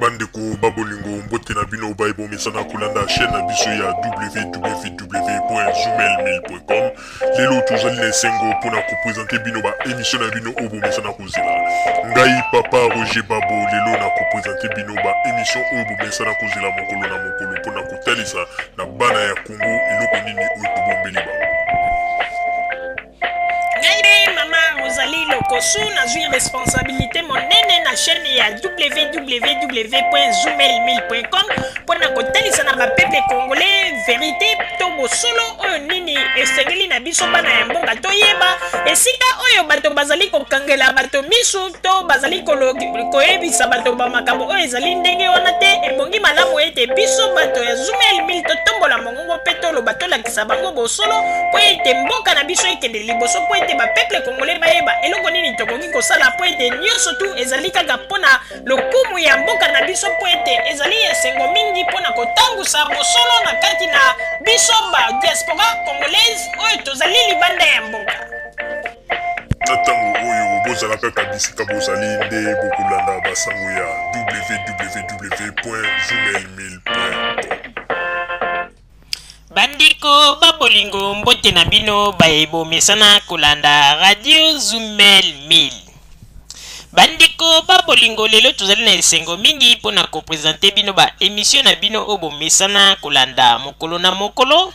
Bandeko babolingo mbote na bino baibo mesana kulanda chaîne na biso ya www.zumelmail.com. Lelo tozali na esengo pona ko présenter bino ba émission na bino obo mesana kozela. Ngai papa Roger Babo lelo na ko présenter bino ba émission obo mesana kozela mokolo na mokolo pona kotalisa na bana ya Congo eloko nini oyo tobombeli ba. Maman Rosalie Lokosu na zui responsabilité monene na chaîne ya www.zumelmail.com pona kotalisa na bapeple congolais vérité to bosolo oyo nini esengeli na biso bana ya mbonga toyeba esika oyo bato bazali kokangela bato misu to bazali koyebisa bato bamakambo oyo ezali ndenge wana te ebongi malamu ete biso bato ya Zumelmail totombola mongongo mpe toloba tolakisa bango bosolo po ete mboka na biso ekende liboso po ete bapeple congolais bayeba eloko nini tokoki kosala po ete nyonso tu ezali kaka mpona lokumu ya mboka na biso po ete ezali esengo mingi mpona kotangusa bosolo na kati na biso ba diaspora congolaise oyo tozali libanda ya mboka. Na ntango oyo bozala kaka bisika bozali nde bokolanda basango ya www.zumelmail.com. Bandeko babolingo mbote na bino bayebo mesana kolanda radio Zumelmail. Bandeko babolingo lelo tozali na esengo mingi pona ko présenter bino ba émission na bino obo mesana kolanda mokolo na mokolo.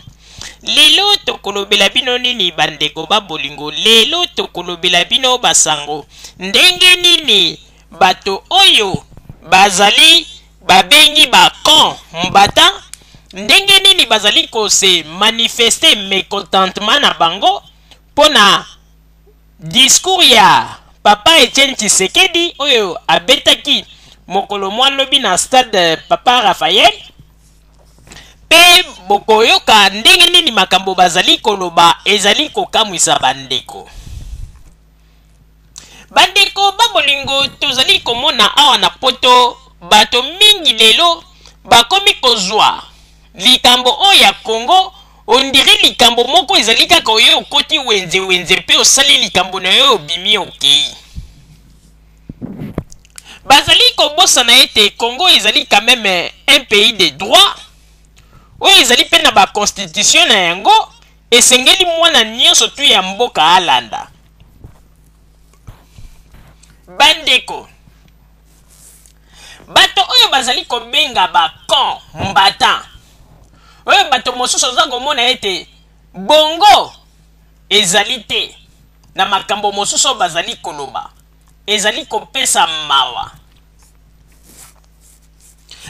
Lelo tokolobela bino nini bandeko babolingo, lelo tokolobela bino basango ndenge nini bato oyo bazali babengi ba kon mbata ndenge nini bazali ko se manifester mécontentement na bango pona discours ya Papa Etienne Tshisekedi oyo abetaki mokolo mwa lobi na stade Papa Raphaël pe bokoyoka ndenge nini makambo bazali koloba ezali kokamwisa bandeko. Bandeko babolingo tozali komona awa na poto bato mingi lelo bakomi kozwa likambo oyo ya Congo ondiri likambo moko ezali kaka oyo okoti wenze pe osali likambo na yo obimi okei. Bazali kobosana ete Congo ezali quand même un pays de droit oyo ezali pe na ba constitution na yango esengeli mwana nyonso tu ya mboka alanda. Bandeko bato oyo bazali kobenga ba kon mbata oyo bato mosusu oza komona ete bongo ezali te na makambo mosusu bazali koloba ezali kopesa mawa.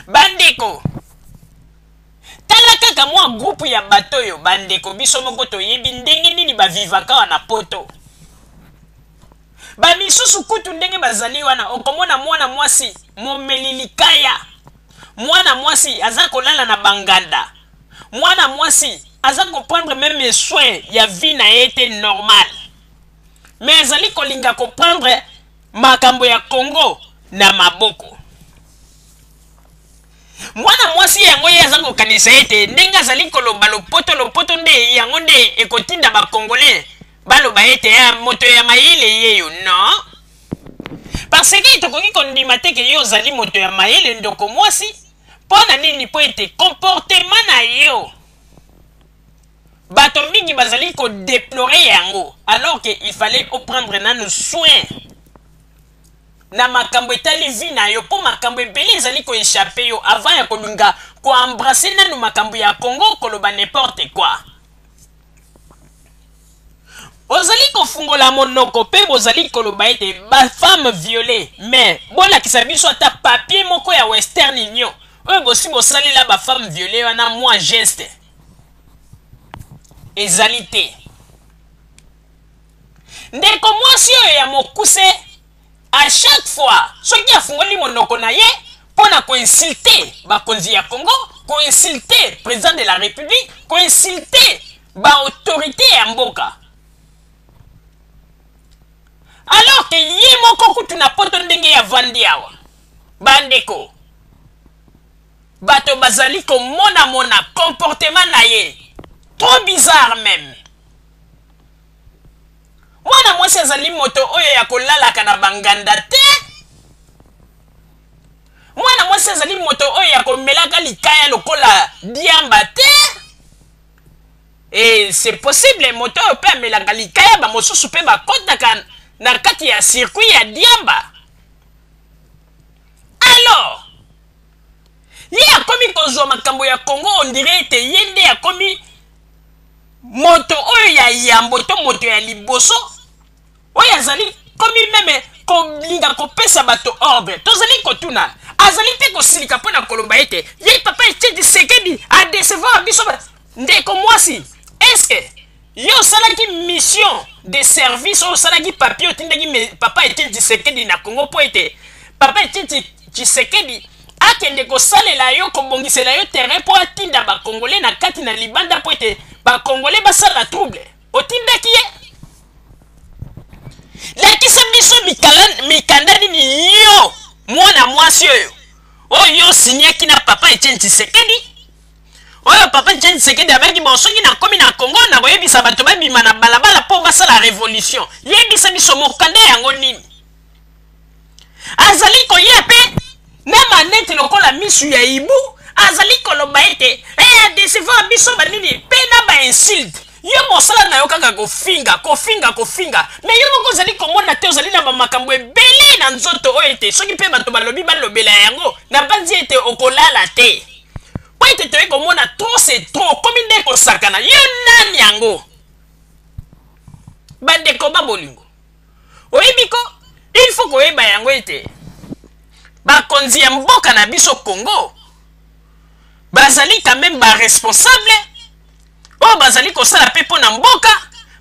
Bandeko tala kaka mwa groupe ya bato oyo bandeko biso moko toyebi ndenge nini bavivaka wana poto. Bamisusu kutu ndenge bazali wana okomona mwana mwasi momeli likaya, mwana mwasi aza kolala na banganda, mwana mwasi aza koprendre même soin ya vie na ete normal, mais azali kolinga koprendre makambo ya Congo na maboko. Mwana mwasi yango ye aza kokanisa ete ndenge azali koloba lopoto nde yango nde ekotinda ba Congolais baloba ete ya moto ya mayele yeyo non. Parce que tokoki kondima te ke yo ozali moto ya mayele ndoko mwasi pona nini po ete comportement na yo bato mingi bazali ko déplorer yango alors que il fallait prendre nanu soin na makambo etali vi na yo po makambo ebele ezali ko échapper yo avant ya kolunga ko embrasser nanu makambo ya Congo koloba n'importe quoi. Ozali kofungola monoko pe bozali koloba ete ba femme violée mais bolakisa biso ata papier moko ya Western Union oyo bosi bosalela ba femme violée wana mwa geste ezali te. Ndeko mwasi oyo ya mokuse à chaque fois soki afungoli monoko na ye pona koinsulter bakonzi ya Congo, koinsulter président de la République, koinsulter ba autorité ya mboka, alors que ye moko kutu na poto ndenge ya vandi awa. Bandeko bato bazali komona comportement na ye trop bizarre même. Mwana mwasi azali moto oyo ya kolalaka na banganda te. Mwana mwasi mwasi azali moto oyo ya komelaka likaya lokola diamba te. Et c'est possible moto oyo mpe amelaka likaya bamosusu mpe bakotaka na kati ya circuit ya diamba. Alors ye akomi kozwa makambo ya Congo on dirait ete ye nde akomi moto oyo ya yambo to moto ya liboso oyo azali komi meme kolinga kopesa bato ordre. Tozali kotuna azali mpe kosilika mpo na koloba ete ye papa Etienne Tshisekedi adecevoir biso ndeko mwasi. Est-ce que yo osalaki mission de service oyo osalaki papier otindaki papa Etienne Tshisekedi na Congo mpo ete papa Etienne Tshisekedi akende kosalela yo kobongisela yo terrain mpo atinda bakongole na kati na libanda mpo ete bakongole basala trouble? Otindaki ye? Lakisa biso mikanda nini yo mwana mwasi oyo sinyaki na papa Etienne Tshisekedi? Oyo papa Etienne Tshisekedi abaki bonsoki na komi na Congo na koyebisa bato babima na balabala mpo basala révolution. Yebisa biso mokanda yango nini? Azali koya pe na manete lokola misu ya ibu azali koloba ete adecevoir biso banini pe na ba insulte. Yo mosala na yo kaka kofinga me yo moko ozali komona te ozali na bamakambo ebele na nzoto oyo ete soki mpe bato balobi balobela yango na banzi ete okolala te po ete toye komona trop c'est trop komi nde kosakana. Yo nani yango? Bandeko babolingo oyebi ko il faut koyeba yango ete bakonzi ya mboka na biso Congo bazali quand même ba responsable oyo bazali kosala mpe mpo na mboka,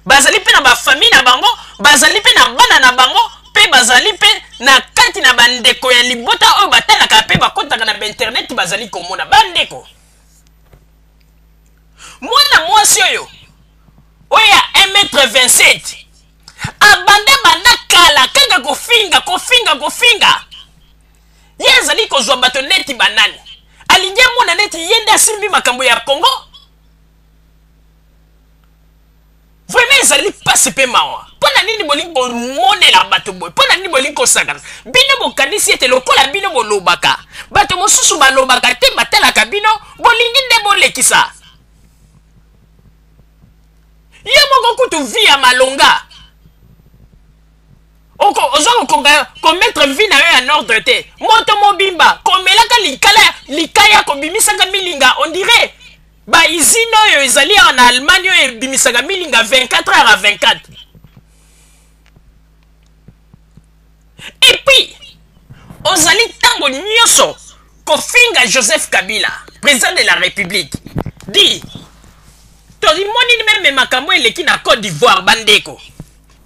bazali mpe na bafamille na bango, bazali mpe na bana na bango, mpe bazali mpe na kati na bandeko ya libota oyo batalaka mpe bakotaka na bainternet bazali komona. Bandeko mwana mwasi oyo ya 1m27 abanda kala kaka kofinga ye azali kozwa bato neti banani alingi amona neti ye nde asimbi makambo ya Congo. Vraiment ezali pasi mpe mawa mpona nini bolingi komonela bato boye? Mpona nini bolingi kosakana? Bino bokanisi ete lokola bino bolobaka bato mosusu balobaka te batalaka bino bolingi nde bolekisa. Ye moko kutu vi ya malonga oza komettre vi na yo ya ordre te. Moto mobimba komelaka likaya kobimisaka milinga on dirait ba izino oyo ezali en Allemagne oyo ebimisaka milinga 24 heures à 24. Et puis ozali tango nyonso kofinga Joseph Kabila président de la République di tozimoni meme makambo eleki na Côte d'Ivoire. Bandeko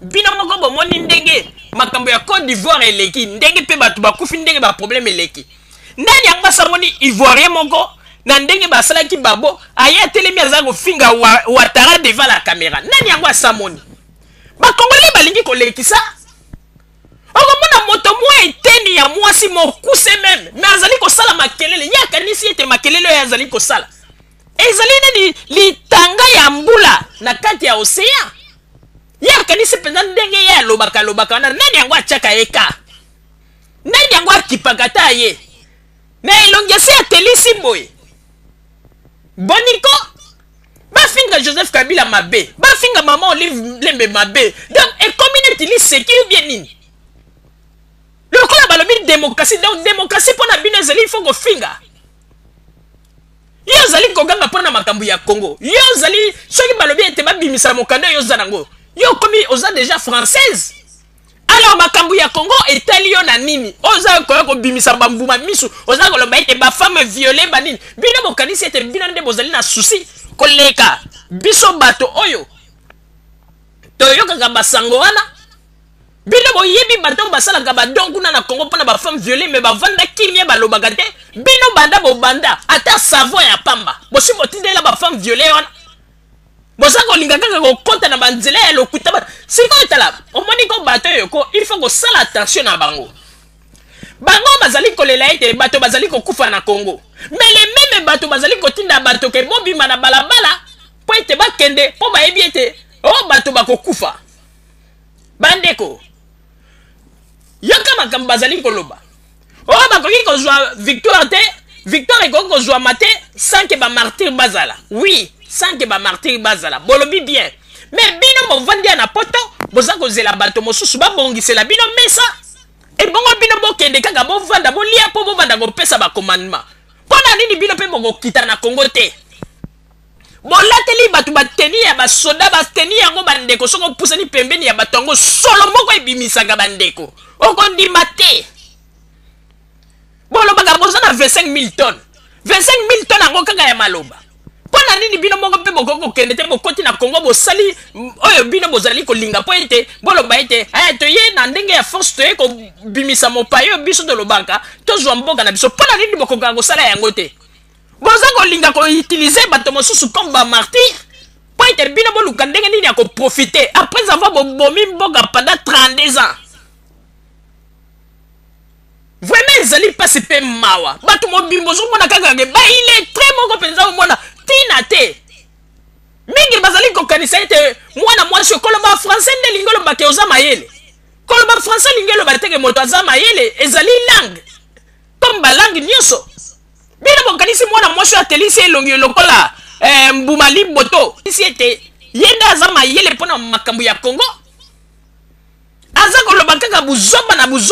bino moko bomoni ndenge makambo ya Côte d'Ivoire eleki ndenge mpe bato bakufi ndenge ba problème eleki. Ndani yango basamoni Ivoirien moko na ndenge basalaki babo aya telemi aza kofinga Ouattara devant la caméra. Nani yango asamoni bakongole balingi kolekisa okomona moto mwa eteni ya mwasi mokuse meme me azali kosala makelele ye akanisi ete makelele oyo azali kosala ezali nani litanga ya mbula na kati ya océan. Ye akanisi mpenza ndenge ye alobaka wana. Nani yango atiaka eka? Nani yango akipaka ta ye na elongi esi atelisi boye? Boniko bafinga Joseph Kabila mabe, bafinga Maman Olive Lembe mabe. Donc ekomi neti liseki ou bien nini? Lokola balobi démocratie, donc démocratie mpona bino ezali il faut kofinga. Yo ozali koganga mpona makambo ya Congo. Yo ozali soki balobi ete babimisa mokanda yo oza nango. Yo komi oza déjà française. Alors makambo ya Congo etali yo na nini? Oza koya kobimisa bambuma misu, oza koloba ete ba femme violée banini. Bino bokanisi ete bino nde bozali na souci koleka biso bato oyo toyokaka basango wana. Bino boyebi bato basalaka badon kuna na Congo mpona ba femme violée me bavanda kimia balobaka te. Bino banda bobanda ata savon ya pamba bosi botindela ba femme violée wana. Bosa kolinga kaka kokota na banzela ya lokuta ba siko etala omoni ko bato yoko il faut kosala attention na bango. Bango bazali kolela ete bato bazali kokufa na Congo mais les mêmes bato bazali kotinda bato ke bobima na balabala po ete bakende po bayebi ete bato bakokufa. Bandeko yoka makambo bazali koloba Oh bakoki kozwa victoire te, victoire ekoki kozwa mate sans que ba martyr bazala. Oui, sans que ba martyr bazala. Bolobi bien. Mais bino bovandi na poto, boza kozela bato mosusu babongisela bino mesa. Et bongo bino bokende kaka bovanda bolia po bovanda kopesa ba commandement. Pona nini bino pe bokita na Congo te. Bolateli batu bateni ya basoda bateni yango bandeko soko pusani pembeni ya batongo solo moko ebimisaka bandeko. Okondima te. Bolo baga boza na 25 000 tonnes. 25 000 tonnes yango kaka ya maloba. Pona nini bino moko pe bokoko kende te bokoti na Congo bosali oyo bino bozali kolinga po ete bolo ba ete to ye na ndenge ya force to ye ko bimisa mopayo biso de lobaka to zwa mboka na biso. Pona nini bokoko kosala yango te. Boza kolinga ko utiliser bato mosusu comme ba martyr po ete bino boluka ndenge nini ya ko profiter après avoir bomi mboka pendant 32 ans. Vraiment ezali pasi pe mawa bato mobimbo zo mona kaka ke ba il est très moko penza mona tina te mingi bazali ko kanisa ete mwana mwasi koloba français nde lingolo ba ke oza mayele koloba français lingelo ba teke moto aza mayele ezali langue comme ba langue nyonso bino bokanisi mwana mwasi atelisi elongi lokola mbumali boto isi ete yenda aza mayele pona makambo ya Congo aza koloba kaka buzoba na buzoba